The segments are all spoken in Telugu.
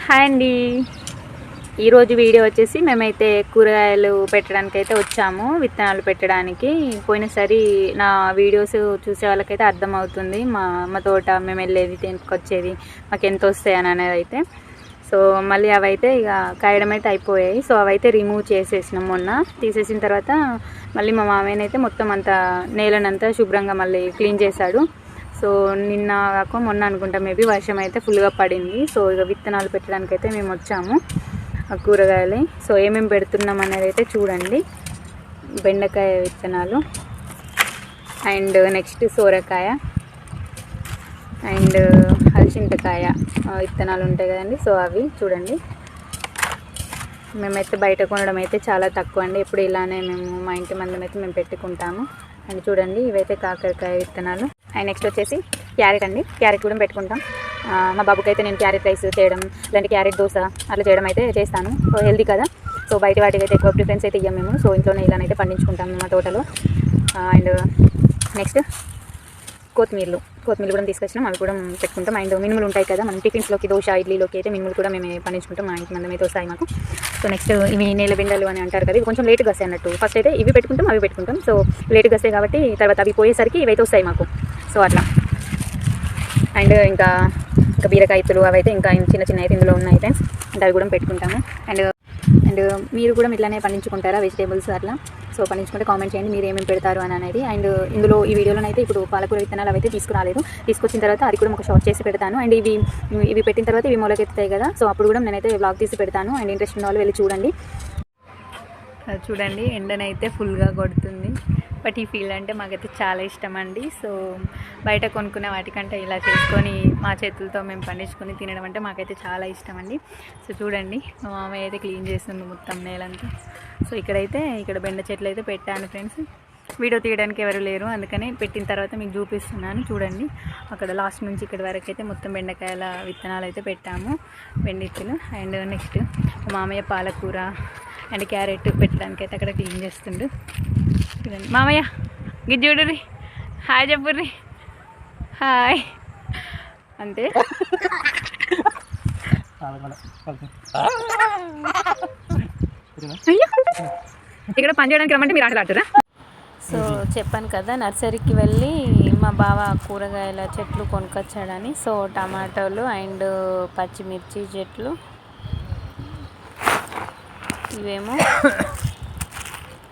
హాయ్ అండి. ఈరోజు వీడియో వచ్చేసి మేమైతే కూరగాయలు పెట్టడానికి అయితే వచ్చాము, విత్తనాలు పెట్టడానికి. పోయినసారి నా వీడియోస్ చూసే వాళ్ళకైతే అర్థమవుతుంది మా తోట మేము వెళ్ళేది, వచ్చేది, మాకు ఎంత వస్తాయి అని అనేది అయితే. సో మళ్ళీ అవైతే ఇక కాయడం అయితే అయిపోయాయి. సో అవైతే రిమూవ్ చేసేసినాం. మొన్న తీసేసిన తర్వాత మళ్ళీ మా మామయ్యనైతే మొత్తం అంతా నేలనంతా శుభ్రంగా మళ్ళీ క్లీన్ చేశాడు. సో నిన్న కాక మొన్న అనుకుంటా మేబీ వర్షం అయితే ఫుల్గా పడింది. సో ఇక విత్తనాలు పెట్టడానికి అయితే మేము వచ్చాము కూరగాయలు. సో ఏమేమి పెడుతున్నాం అనేది అయితే చూడండి. బెండకాయ విత్తనాలు, అండ్ నెక్స్ట్ సోరకాయ, అండ్ హలసింతకాయ విత్తనాలు ఉంటాయి కదండి. సో అవి చూడండి. మేమైతే బయట కొనడం అయితే చాలా తక్కువ అండి. ఎప్పుడు ఇలానే మేము మా ఇంటి మందం అయితే మేము పెట్టుకుంటాము. అండ్ చూడండి, ఇవైతే కాకరకాయ విత్తనాలు. అండ్ నెక్స్ట్ వచ్చేసి క్యారెట్ అండి. క్యారెట్ కూడా పెట్టుకుంటాం. మా బాబుకి అయితే నేను క్యారెట్ రైస్ చేయడం, లేదంటే క్యారెట్ దోశ అట్లా చేయడం అయితే చేస్తాను. సో హెల్దీ కదా. సో బయట వాటికి అయితే ఎక్కువ ప్రిఫరెన్స్ అయితే ఇవ్వం మేము. సో ఇంట్లోనే ఇలానైతే పండించుకుంటాము మా తోటలో. అండ్ నెక్స్ట్ కొత్తిమీరలు కూడా తీసుకొచ్చినాం, అవి కూడా పెట్టుకుంటాం. అండ్ మినుములు ఉంటాయి కదా, మనం టిఫిన్స్లోకి దోశ ఇడ్లీలోకి అయితే మినుములు కూడా మేము పండించుకుంటాం. మా ఇంటి మందం అయితే వస్తాయి మాకు. సో నెక్స్ట్ ఇవి నేల బెండలు అని అంటారు కదా, ఇవి కొంచెం లేట్గా వస్తాయి అన్నట్టు. ఫస్ట్ అయితే ఇవి పెట్టుకుంటాం, అవి పెట్టుకుంటాం. సో లేట్గా వస్తాయి కాబట్టి తర్వాత అవి పోయేసరికి ఇవైతే వస్తాయి మాకు. సో అట్లా. అండ్ ఇంకా బీరకాయలు అవైతే ఇంకా చిన్న చిన్న అయితే ఇందులో ఉన్నాయి ఫ్రెండ్స్. అంటే అవి కూడా పెట్టుకుంటాము. అండ్ మీరు కూడా ఇట్లానే పండించుకుంటారా వెజిటేబుల్స్ అట్లా? సో పండించుకుంటే కామెంట్ చేయండి మీరు ఏమేమి పెడతారు అని అనేది. అండ్ ఇందులో ఈ వీడియోలోనైతే ఇప్పుడు పాలకూర విత్తనాలు అవైతే తీసుకురాలేదు. తీసుకొచ్చిన తర్వాత అది కూడా ఒక షార్ట్ చేసి పెడతాను. అండ్ ఇవి పెట్టిన తర్వాత ఇవి మొలకెత్తాయి కదా, సో అప్పుడు కూడా నేనైతే వ్లాగ్ తీసి పెడతాను. అండ్ ఇంట్రెస్ట్ ఉన్న వాళ్ళు వెళ్ళి చూడండి. చూడండి, ఎండనైతే ఫుల్గా కొడుతుంది. బట్ ఈ ఫీల్డ్ అంటే మాకైతే చాలా ఇష్టం అండి. సో బయట కొనుక్కునే వాటికంటే ఇలా చేసుకొని మా చేతులతో మేము పండించుకొని తినడం అంటే మాకైతే చాలా ఇష్టం అండి. సో చూడండి, మా మామయ్య అయితే క్లీన్ చేస్తుంది మొత్తం నేలంతా. సో ఇక్కడ బెండ చెట్లు అయితే పెట్టాను ఫ్రెండ్స్. వీడియో తీయడానికి ఎవరు లేరు, అందుకని పెట్టిన తర్వాత మీకు చూపిస్తున్నాను. చూడండి, అక్కడ లాస్ట్ నుంచి ఇక్కడ వరకు అయితే మొత్తం బెండకాయల విత్తనాలు అయితే పెట్టాము, బెండిత్తులు. అండ్ నెక్స్ట్ మా మామయ్య పాలకూర అండ్ క్యారెట్ పెట్టడానికి అయితే అక్కడ క్లీన్ చేస్తుండు. చూడండి మామయ్య, గిజ్జి చూడుర్రి, హాయ్ చెప్పుర్రి, హాయ్ అంతే. ఇక్కడ పని చేయడానికి రమ్మంటే మీరు ఆటలాడుతురా. సో చెప్పాను కదా, నర్సరీకి వెళ్ళి మా బావ కూరగాయల చెట్లు కొనుక్కొచ్చాడని. సో టమాటోలు అండ్ పచ్చిమిర్చి చెట్లు, ఇవేమో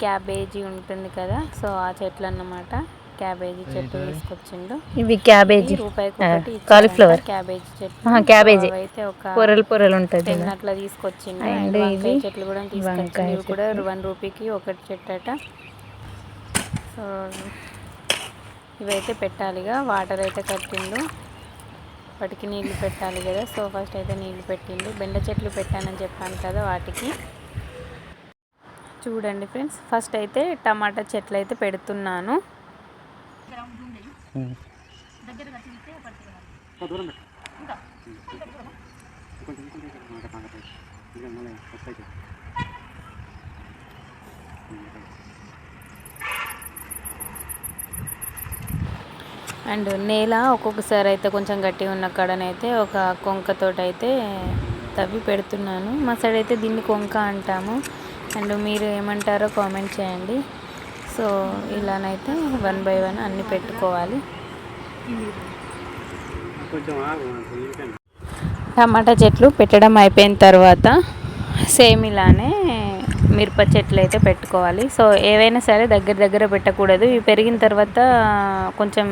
క్యాబేజీ ఉంటుంది కదా, సో ఆ చెట్లు అన్నమాట. క్యాబేజీ చెట్టు తీసుకొచ్చిండు. ఇవి క్యాబేజీ, రూపాయికి ఒకటి కాలీఫ్లవర్ క్యాబేజీ చెట్టు. క్యాబేజీ అయితే ఒక పొరలు ఉంటుంది అట్లా తీసుకొచ్చిండు. అండ్ వంకాయ చెట్లు కూడా తీసుకొచ్చిండు. ఇవి కూడా 1 రూపీకి ఒకటి చెట్టు అట. సో ఇవైతే పెట్టాలిగా, వాటర్ అయితే కట్టిండు, వాటికి నీళ్లు పెట్టాలి కదా. సో ఫస్ట్ అయితే నీళ్లు పెట్టిండు. బెండ చెట్లు పెట్టానని చెప్పాను కదా, వాటికి. చూడండి ఫ్రెండ్స్, ఫస్ట్ అయితే టమాటా చెట్లు అయితే పెడుతున్నాను. అండ్ నేల ఒక్కొక్కసారి అయితే కొంచెం గట్టిగా ఉన్న కాడనైతే ఒక కొంకతోటి అయితే తవ్వి పెడుతున్నాను. మా సైడ్ అయితే దీన్ని కొంక అంటాము. అండ్ మీరు ఏమంటారో కామెంట్ చేయండి. సో ఇలానైతే 1 by 1 అన్నీ పెట్టుకోవాలి. టమాటా చెట్లు పెట్టడం అయిపోయిన తర్వాత సేమ్ ఇలానే మిరప చెట్లు అయితే పెట్టుకోవాలి. సో ఏవైనా సరే దగ్గర పెట్టకూడదు. ఇవి పెరిగిన తర్వాత కొంచెం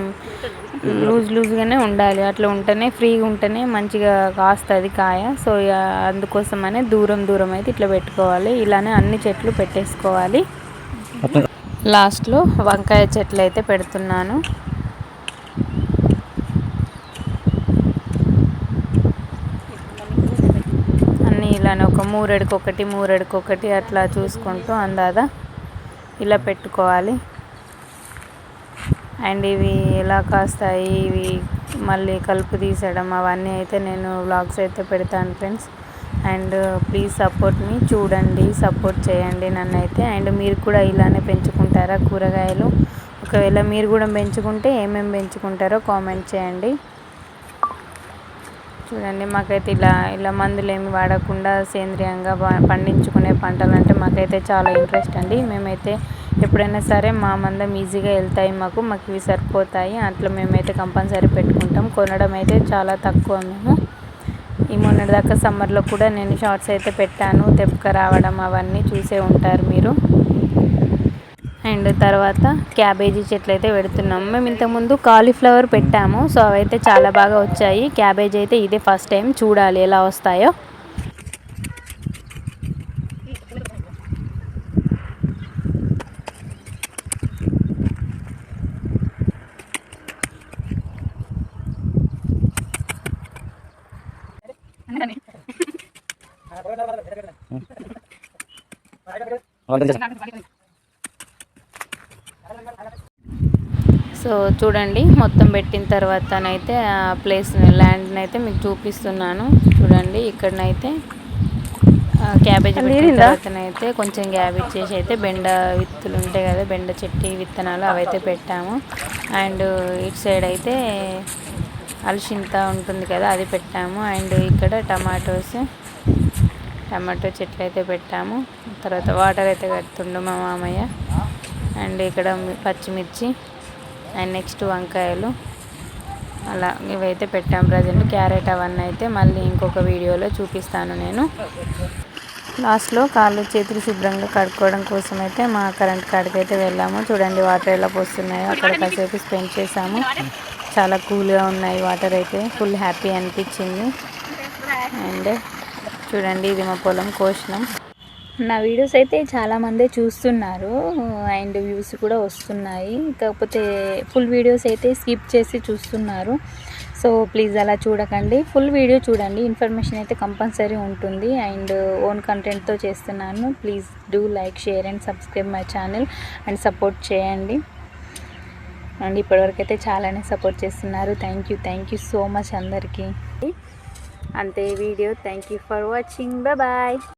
లూజ్గానే ఉండాలి. అట్లా ఉంటేనే ఫ్రీగా ఉంటేనే మంచిగా కాస్తుంది కాయ. సో అందుకోసమనే దూరం అయితే ఇట్లా పెట్టుకోవాలి. ఇలానే అన్ని చెట్లు పెట్టేసుకోవాలి. లాస్ట్లో వంకాయ చెట్లు అయితే పెడుతున్నాను. అన్నీ ఇలానే ఒక మూరెడుకొకటి అట్లా చూసుకుంటూ అందాదా ఇలా పెట్టుకోవాలి. అండ్ ఇవి ఎలా కాస్తాయి, ఇవి మళ్ళీ కలుపు తీసడం అవన్నీ అయితే నేను వ్లాగ్స్ అయితే పెడతాను ఫ్రెండ్స్. అండ్ ప్లీజ్ సపోర్ట్ మీ, చూడండి, సపోర్ట్ చేయండి నన్ను అయితే. అండ్ మీరు కూడా ఇలానే పెంచుకుంటారా కూరగాయలు? ఒకవేళ మీరు కూడా పెంచుకుంటే ఏమేమి పెంచుకుంటారో కామెంట్ చేయండి. చూడండి మాకైతే ఇలా మందులు ఏమి వాడకుండా సేంద్రియంగా పండించుకునే పంటలు అంటే మాకైతే చాలా ఇంట్రెస్ట్ అండి. మేమైతే ఎప్పుడైనా సరే మా మందం ఈజీగా వెళ్తాయి, మాకు ఇవి సరిపోతాయి, అట్లా మేమైతే కంపల్సరీ పెట్టుకుంటాం. కొనడం అయితే చాలా తక్కువ మేము. ఈ మొన్నటిదాకా సమ్మర్లో కూడా నేను షార్ట్స్ అయితే పెట్టాను, తెప్పక రావడం అవన్నీ చూసే ఉంటారు మీరు. అండ్ తర్వాత క్యాబేజీ చెట్లు అయితే పెడుతున్నాము. మేము ఇంతకుముందు కాలీఫ్లవర్ పెట్టాము, సో అవైతే చాలా బాగా వచ్చాయి. క్యాబేజీ అయితే ఇదే ఫస్ట్ టైం, చూడాలి ఎలా వస్తాయో. సో చూడండి మొత్తం పెట్టిన తర్వాతనైతే ఆ ల్యాండ్ని అయితే మీకు చూపిస్తున్నాను. చూడండి ఇక్కడనైతే క్యాబేజీ పెట్టిన తర్వాతనైతే కొంచెం గ్యాప్ ఇచ్చేసి అయితే బెండ విత్తులు ఉంటాయి కదా, బెండ చెట్టు విత్తనాలు అవైతే పెట్టాము. అండ్ ఇటు సైడ్ అయితే అలసింత ఉంటుంది కదా, అది పెట్టాము. అండ్ ఇక్కడ టమాటో చెట్లు అయితే పెట్టాము. తర్వాత వాటర్ అయితే కడుతుండు మా మామయ్య. అండ్ ఇక్కడ పచ్చిమిర్చి అండ్ నెక్స్ట్ వంకాయలు, అలా ఇవైతే పెట్టాం ప్రజెంట్. క్యారెట్ అవన్నీ అయితే మళ్ళీ ఇంకొక వీడియోలో చూపిస్తాను నేను. లాస్ట్లో కాళ్ళు చేతులు శుభ్రంగా కడుక్కోవడం కోసం అయితే మా కరెంట్ కాడికి అయితే వెళ్ళాము. చూడండి వాటర్ ఎలా పోస్తున్నాయో, అక్కడ కాసేపు స్పెండ్ చేసాము. చాలా కూల్గా ఉన్నాయి వాటర్ అయితే, ఫుల్ హ్యాపీ అనిపించింది. అండ్ చూడండి ఇది మా పొలం కోసినాం. నా వీడియోస్ అయితే చాలామంది చూస్తున్నారు అండ్ వ్యూస్ కూడా వస్తున్నాయి, కాకపోతే ఫుల్ వీడియోస్ అయితే స్కిప్ చేసి చూస్తున్నారు. సో ప్లీజ్ అలా చూడకండి, ఫుల్ వీడియో చూడండి, ఇన్ఫర్మేషన్ అయితే కంపల్సరీ ఉంటుంది. అండ్ ఓన్ కంటెంట్తో చేస్తున్నాను. Please do like, share and subscribe my channel and support చేయండి. అండ్ ఇప్పటివరకు అయితే చాలానే సపోర్ట్ చేస్తున్నారు. థ్యాంక్ యూ సో మచ్ అందరికీ. అంతే video. Thank you for watching. Bye.